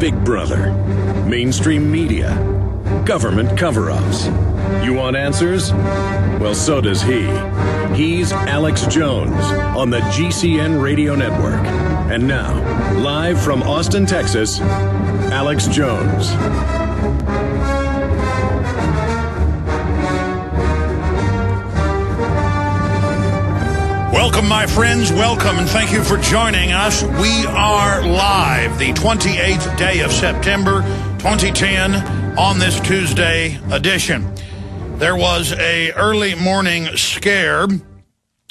Big Brother, mainstream media, government cover-ups. You want answers? Well, so does he. He's Alex Jones on the GCN Radio Network. And now, live from Austin, Texas, Alex Jones. Welcome, my friends. Welcome, and thank you for joining us. We are live the 28th day of September 2010 on this Tuesday edition. There was a early morning scare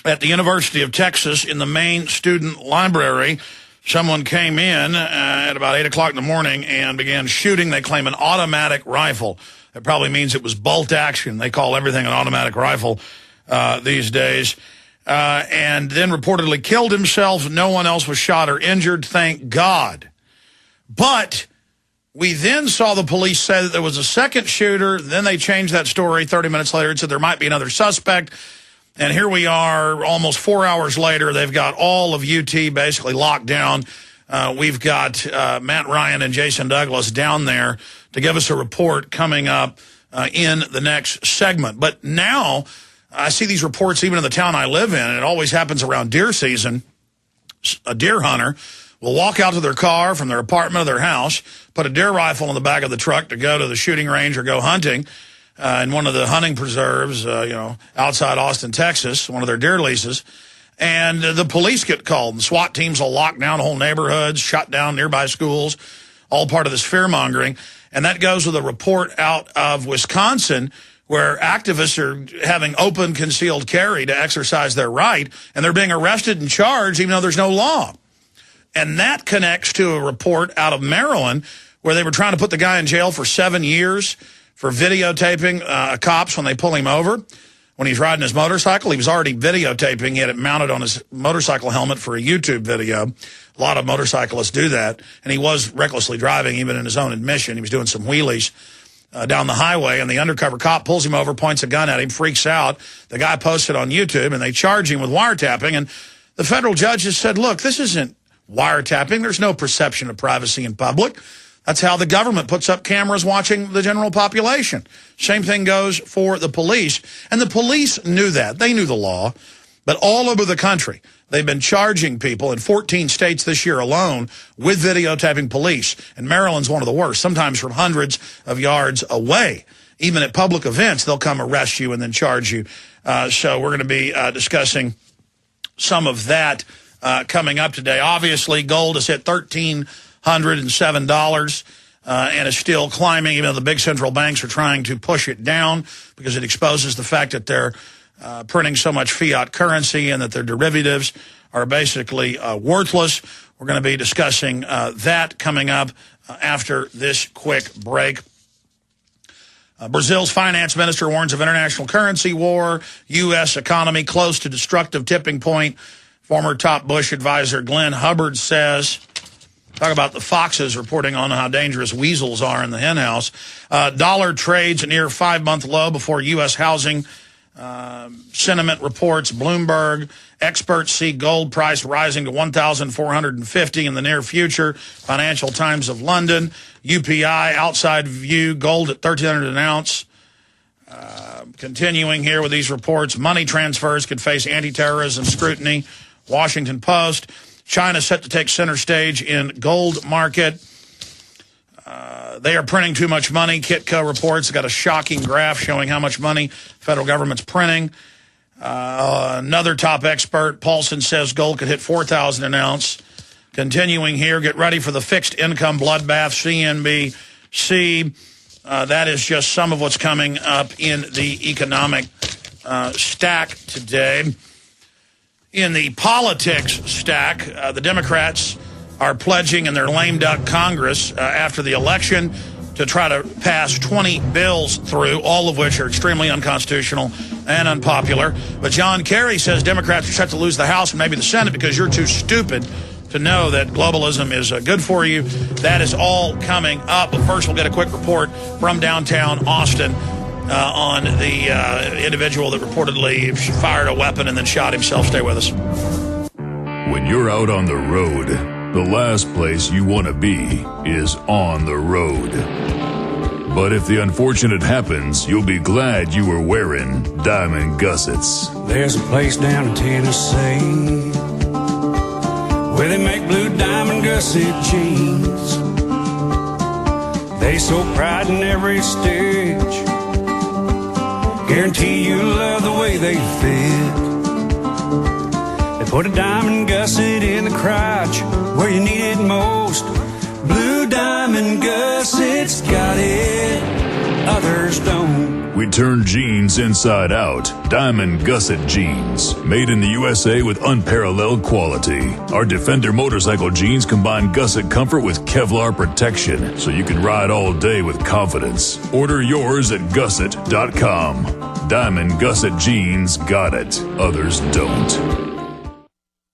at the University of Texas in the main student library. Someone came in at about 8 o'clock in the morning and began shooting. They claim an automatic rifle. That probably means it was bolt action. They call everything an automatic rifle these days. And then reportedly killed himself. No one else was shot or injured, thank God. But we then saw the police say that there was a second shooter. Then they changed that story 30 minutes later and said there might be another suspect. And here we are almost 4 hours later. They've got all of UT basically locked down. We've got Matt Ryan and Jason Douglas down there to give us a report coming up in the next segment. But now I see these reports even in the town I live in, and it always happens around deer season. A deer hunter will walk out to their car from their apartment or their house, put a deer rifle in the back of the truck to go to the shooting range or go hunting in one of the hunting preserves, outside Austin, Texas, one of their deer leases. And the police get called, and SWAT teams will lock down whole neighborhoods, shut down nearby schools, all part of this fear-mongering. And that goes with a report out of Wisconsin where activists are having open concealed carry to exercise their right, and they're being arrested and charged even though there's no law. And that connects to a report out of Maryland where they were trying to put the guy in jail for 7 years for videotaping cops when they pull him over. When he's riding his motorcycle, he was already videotaping. He had it mounted on his motorcycle helmet for a YouTube video. A lot of motorcyclists do that. And he was recklessly driving, even in his own admission. He was doing some wheelies down the highway, and the undercover cop pulls him over, points a gun at him, freaks out. The guy posts it on YouTube, and they charge him with wiretapping. And the federal judge has said, look, this isn't wiretapping. There's no perception of privacy in public. That's how the government puts up cameras watching the general population. Same thing goes for the police. And the police knew that. They knew the law. But all over the country, they've been charging people in 14 states this year alone with videotaping police. And Maryland's one of the worst, sometimes from hundreds of yards away. Even at public events, they'll come arrest you and then charge you. So we're going to be discussing some of that coming up today. Obviously, gold is at $1,307 and is still climbing, even though the big central banks are trying to push it down because it exposes the fact that they're printing so much fiat currency and that their derivatives are basically worthless. We're going to be discussing that coming up after this quick break. Brazil's finance minister warns of international currency war, U.S. economy close to destructive tipping point. Former top Bush advisor Glenn Hubbard says, talk about the foxes reporting on how dangerous weasels are in the henhouse. Dollar trades near 5-month low before U.S. housing sentiment reports. Bloomberg experts see gold price rising to $1,450 in the near future. Financial Times of London. UPI outside view gold at $1,300 an ounce. Continuing here with these reports, money transfers could face anti-terrorism scrutiny. Washington Post. China set to take center stage in gold market. They are printing too much money. Kitco reports got a shocking graph showing how much money federal government's printing. Another top expert, Paulson, says gold could hit $4,000 an ounce. Continuing here, get ready for the fixed income bloodbath, CNBC. That is just some of what's coming up in the economic stack today. In the politics stack, the Democrats are pledging in their lame duck Congress after the election to try to pass 20 bills through, all of which are extremely unconstitutional and unpopular. But John Kerry says Democrats are set to lose the House and maybe the Senate because you're too stupid to know that globalism is good for you. That is all coming up. But first, we'll get a quick report from downtown Austin on the individual that reportedly fired a weapon and then shot himself. Stay with us. When you're out on the road, The last place you want to be is on the road. But if the unfortunate happens, you'll be glad you were wearing diamond gussets. There's a place down in Tennessee where they make blue diamond gusset jeans. They so pride in every stitch, guarantee you love the way they fit. They put a diamond gusset in the crotch where you need it most. Blue diamond gussets got it, others don't. We turn jeans inside out. Diamond gusset jeans. Made in the USA with unparalleled quality. Our Defender motorcycle jeans combine gusset comfort with Kevlar protection, so you can ride all day with confidence. Order yours at gusset.com. Diamond gusset jeans got it, others don't.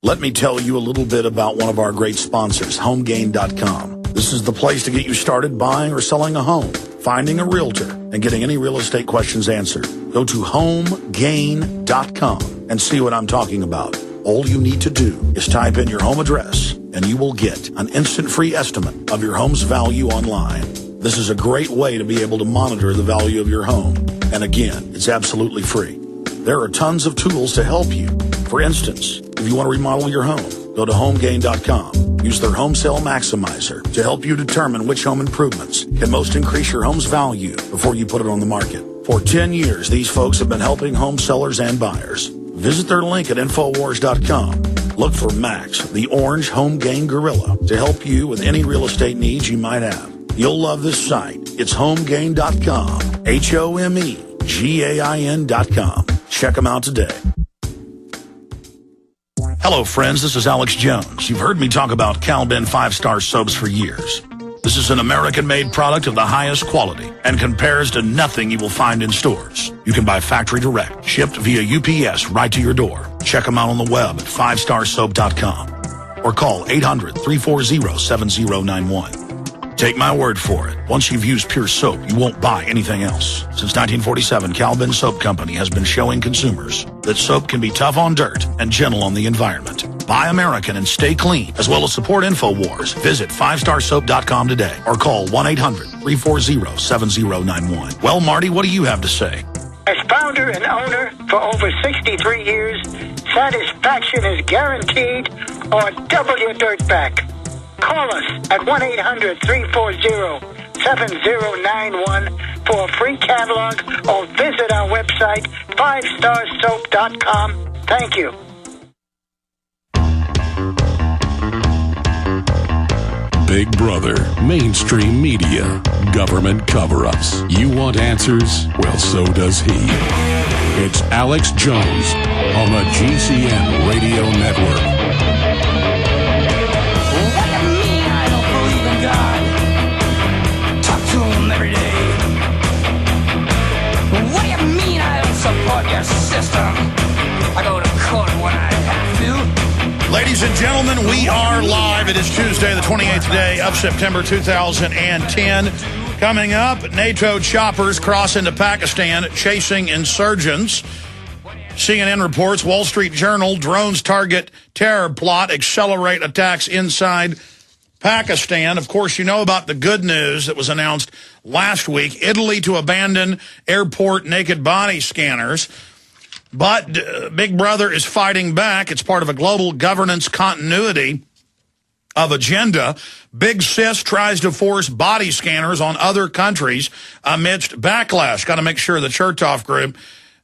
Let me tell you a little bit about one of our great sponsors, HomeGain.com. This is the place to get you started buying or selling a home, finding a realtor, and getting any real estate questions answered. Go to HomeGain.com and see what I'm talking about. All you need to do is type in your home address, and you will get an instant free estimate of your home's value online. This is a great way to be able to monitor the value of your home. And again, it's absolutely free. There are tons of tools to help you. For instance, if you want to remodel your home, go to HomeGain.com. Use their Home Sale Maximizer to help you determine which home improvements can most increase your home's value before you put it on the market. For 10 years, these folks have been helping home sellers and buyers. Visit their link at Infowars.com. Look for Max, the orange Home Gain Gorilla, to help you with any real estate needs you might have. You'll love this site. It's HomeGain.com. HomeGain.com. Check them out today. Hello, friends. This is Alex Jones. You've heard me talk about Cal-Ben 5-star soaps for years. This is an American-made product of the highest quality and compares to nothing you will find in stores. You can buy factory direct, shipped via UPS right to your door. Check them out on the web at 5starsoap.com or call 800-340-7091. Take my word for it. Once you've used Pure Soap, you won't buy anything else. Since 1947, Cal-Ben Soap Company has been showing consumers that soap can be tough on dirt and gentle on the environment. Buy American and stay clean, as well as support InfoWars. Visit 5starsoap.com today or call 1-800-340-7091. Well, Marty, what do you have to say? As founder and owner for over 63 years, satisfaction is guaranteed or double your dirt back. Call us at 1-800-340-7091 for a free catalog or visit our website, 5starsoap.com. Thank you. Big Brother, mainstream media, government cover-ups. You want answers? Well, so does he. It's Alex Jones on the GCN Radio Network. God, talk to him every day. What do you mean I don't support your system? I go to court when I have to. Ladies and gentlemen, we are live. It is Tuesday, the 28th day of September 2010. Coming up, NATO choppers cross into Pakistan chasing insurgents. CNN reports, Wall Street Journal, drones target terror plot, accelerate attacks inside Pakistan. Of course, you know about the good news that was announced last week. Italy to abandon airport naked body scanners. But Big Brother is fighting back. It's part of a global governance continuity of agenda. Big Sis tries to force body scanners on other countries amidst backlash. Got to make sure the Chertoff Group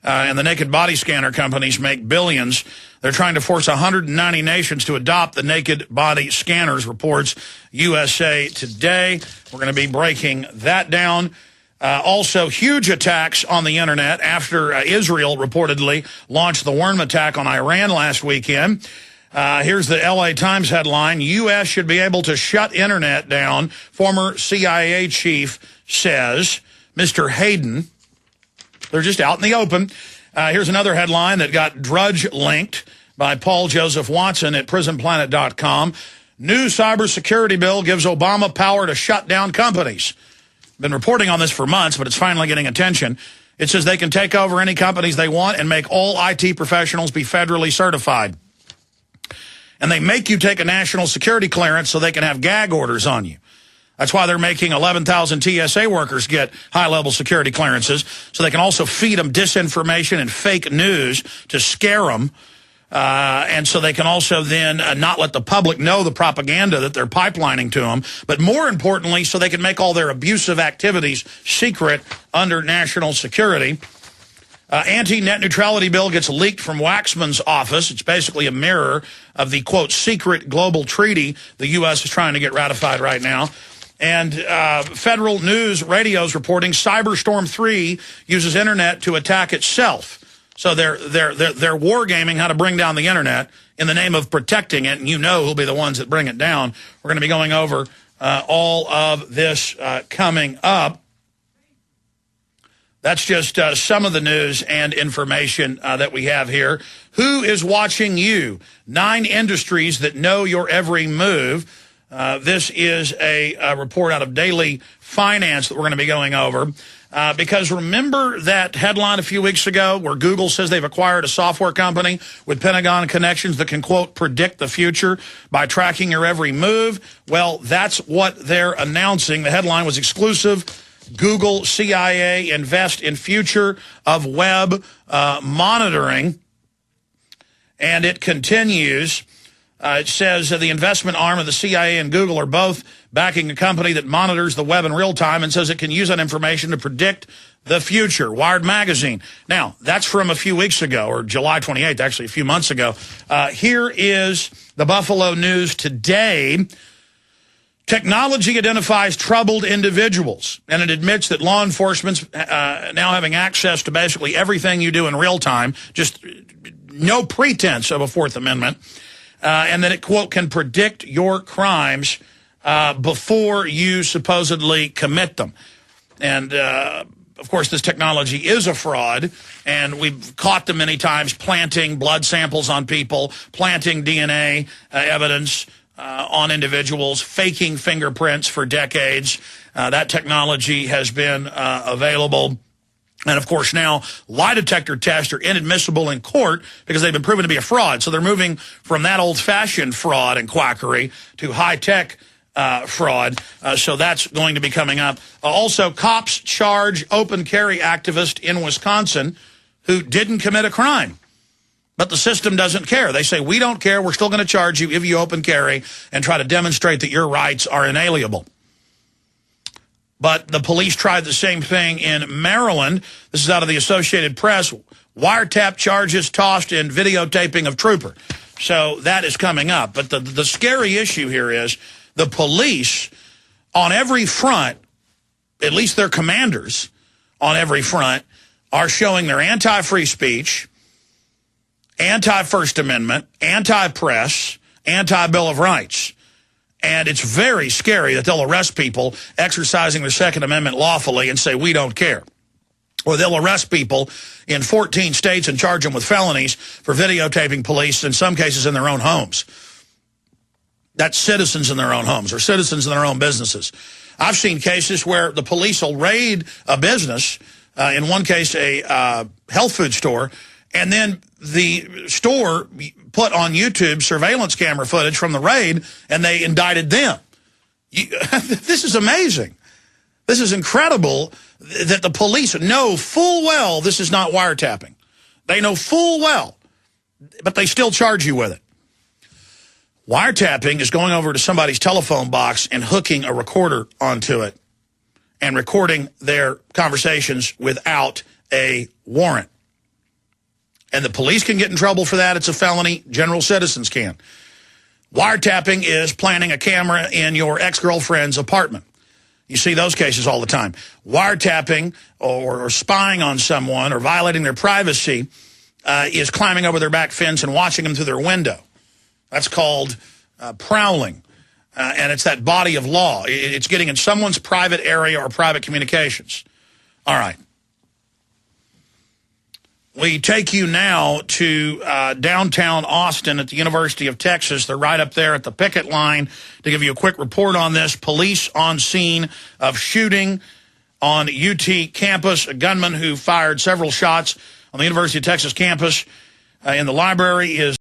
and the naked body scanner companies make billions. They're trying to force 190 nations to adopt the naked body scanners, reports USA Today. We're going to be breaking that down. Also, huge attacks on the internet after Israel reportedly launched the worm attack on Iran last weekend. Here's the LA Times headline, U.S. should be able to shut internet down, former CIA chief says. Mr. Hayden, they're just out in the open. Here's another headline that got Drudge linked by Paul Joseph Watson at prisonplanet.com. New cybersecurity bill gives Obama power to shut down companies. Been reporting on this for months, but it's finally getting attention. It says they can take over any companies they want and make all IT professionals be federally certified. And they make you take a national security clearance so they can have gag orders on you. That's why they're making 11,000 TSA workers get high-level security clearances, so they can also feed them disinformation and fake news to scare them. And so they can also then not let the public know the propaganda that they're pipelining to them. But more importantly, so they can make all their abusive activities secret under national security. Anti-net neutrality bill gets leaked from Waxman's office. It's basically a mirror of the, quote, secret global treaty the U.S. is trying to get ratified right now. And Federal News Radio's reporting Cyberstorm 3 uses internet to attack itself. So they're wargaming how to bring down the internet in the name of protecting it, and you know who'll be the ones that bring it down. We're going to be going over all of this coming up. That's just some of the news and information that we have here. Who is watching you? 9 industries that know your every move. This is a report out of Daily Finance that we're going to be going over. Because remember that headline a few weeks ago where Google says they've acquired a software company with Pentagon connections that can, quote, predict the future by tracking your every move? Well, that's what they're announcing. The headline was exclusive. Google, CIA invest in future of web monitoring. And it continues. It says the investment arm of the CIA and Google are both backing a company that monitors the web in real time and says it can use that information to predict the future. Wired Magazine. Now, that's from a few weeks ago, or July 28th, actually a few months ago. Here is the Buffalo News today. Technology identifies troubled individuals, and it admits that law enforcement's now having access to basically everything you do in real time, just no pretense of a Fourth Amendment. And that it, quote, can predict your crimes before you supposedly commit them. And, of course, this technology is a fraud, and we've caught them many times planting blood samples on people, planting DNA evidence on individuals, faking fingerprints for decades. That technology has been available. And, of course, now lie detector tests are inadmissible in court because they've been proven to be a fraud. So they're moving from that old-fashioned fraud and quackery to high-tech fraud. So that's going to be coming up. Also, cops charge open carry activist in Wisconsin who didn't commit a crime. But the system doesn't care. They say, we don't care. We're still going to charge you if you open carry and try to demonstrate that your rights are inalienable. But the police tried the same thing in Maryland. This is out of the Associated Press. Wiretap charges tossed in videotaping of trooper. So that is coming up. But the scary issue here is the police on every front, at least their commanders on every front, are showing their anti-free speech, anti-First Amendment, anti-press, anti-Bill of Rights. And it's very scary that they'll arrest people exercising their Second Amendment lawfully and say, we don't care. Or they'll arrest people in 14 states and charge them with felonies for videotaping police, in some cases in their own homes. That's citizens in their own homes or citizens in their own businesses. I've seen cases where the police will raid a business, in one case a health food store, and then the store put on YouTube surveillance camera footage from the raid, and they indicted them. This is amazing. This is incredible that the police know full well this is not wiretapping. They know full well, but they still charge you with it. Wiretapping is going over to somebody's telephone box and hooking a recorder onto it and recording their conversations without a warrant. And the police can get in trouble for that. It's a felony. General citizens can. Wiretapping is planting a camera in your ex-girlfriend's apartment. You see those cases all the time. Wiretapping or spying on someone or violating their privacy is climbing over their back fence and watching them through their window. That's called prowling. And it's that body of law. It's getting in someone's private area or private communications. All right. We take you now to downtown Austin at the University of Texas. They're right up there at the picket line. To give you a quick report on this, police on scene of shooting on UT campus. A gunman who fired several shots on the University of Texas campus in the library is